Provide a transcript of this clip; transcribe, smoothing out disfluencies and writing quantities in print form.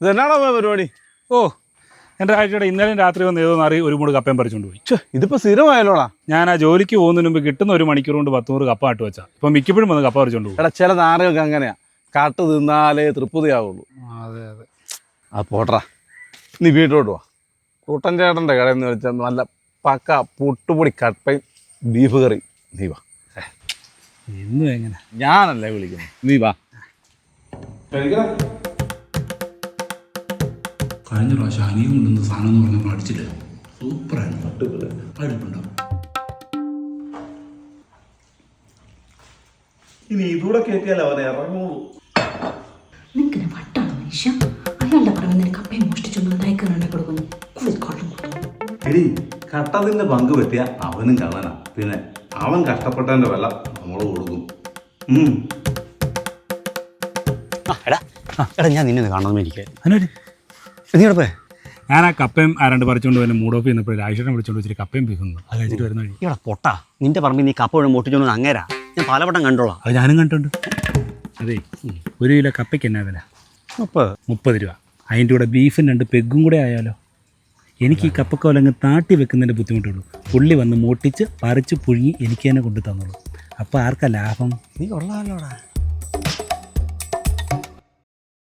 ഇതെന്നാണോ പരിപാടി? ഓ എൻ്റെ ആഴ്ചയുടെ ഇന്നലെ രാത്രി വന്ന് ഏതോ നാറി ഒരു മൂട് കപ്പയും പറിച്ചുകൊണ്ട് പോയി. ഇതിപ്പോ സ്ഥിരമായല്ലോടാ. ഞാൻ ആ ജോലിക്ക് പോകുന്നതിന് മുമ്പ് കിട്ടുന്ന ഒരു മണിക്കൂർ കൊണ്ട് 100 കപ്പ ആട്ട് വെച്ചാൽ ഇപ്പം മിക്കപ്പോഴും വന്ന് കപ്പ പറിച്ചുകൊണ്ട് പോകും. എടാ ചില നാറുകൾക്ക് അങ്ങനെയാ, കാട്ട് തിന്നാലേ തൃപ്തിയാവുള്ളൂ. അതെ അതെ. ആ പോട്ടറാ, നീ വീട്ടിലോട്ട് വാ. കൂട്ടൻ ചേട്ടൻ്റെ കടയിൽ നിന്ന് വെച്ചാൽ നല്ല പക്ക പുട്ടുപൊടി കപ്പയും ബീഫ് കറി. നീ വാ. എന്നും എങ്ങനെ ഞാനല്ലേ വിളിക്കുന്നു, നീ വാ. കഴിഞ്ഞ പ്രാവശ്യം അനിയും കൊണ്ടുവന്ന സാധനം എന്ന് പറഞ്ഞാൽ അടിച്ചില്ല. സൂപ്പറായിരുന്നു. അടുപ്പുണ്ടാവും. ഇനി ഇതൂടെ കേട്ടിയാലോ അവനെ ഇറങ്ങുള്ളൂ. നിനക്കിന് വട്ടാണ് മനുഷ്യ. അയാളുടെ പുറമെ നിനക്ക് കപ്പയും മോഷ്ടിച്ചൊന്നും ഉണ്ടായിക്കാനാണ് കൊടുക്കുന്നു. എടി, കട്ടതിന്റെ പങ്ക് പറ്റിയ അവനും കള്ളനാ. പിന്നെ അവൻ കഷ്ടപ്പെട്ടതിന്റെ വില നമ്മൾ കൊടുക്കും. എടാ ഞാൻ നിന്നെ കാണണമെന്ന് എനിക്ക്. നീ എവിടെ പോയി? ഞാൻ ആ കപ്പയും ആരാണ്ട് പറിച്ചുകൊണ്ട് തന്നെ മൂഡ് ഓഫ് ചെയ്യുന്നപ്പോൾ ആഴ്ചനെ വിളിച്ചോണ്ട് വെച്ചിട്ട് കപ്പയും ബീഫുന്നു. അത് കഴിച്ചിട്ട് വരുന്ന വഴി ഇവിടെ പൊട്ടാ നിന്റെ പറമ്പിൽ നീ കപ്പ വീഴും മോട്ടിച്ചോണ്ട് അങ്ങേരാ. ഞാൻ പലവട്ടം കണ്ടോളാം. അത് ഞാനും കണ്ടിട്ടുണ്ട്. അതെ, 1 കിലോ കപ്പയ്ക്ക് എന്നാ വില? 30 രൂപ. അതിൻ്റെ കൂടെ ബീഫിന് 2 പെഗും കൂടെ ആയാലോ. എനിക്ക് ഈ കപ്പക്കോലങ്ങ് താട്ടി വെക്കുന്നതിൻ്റെ ബുദ്ധിമുട്ടുള്ളൂ. പുള്ളി വന്ന് മോട്ടിച്ച് പറിച്ച് പുഴുങ്ങി എനിക്ക് തന്നെ കൊണ്ടു തന്നോളൂ. അപ്പോൾ ആർക്കാ ലാഭം? നീ കൊള്ളാമല്ലോടാ.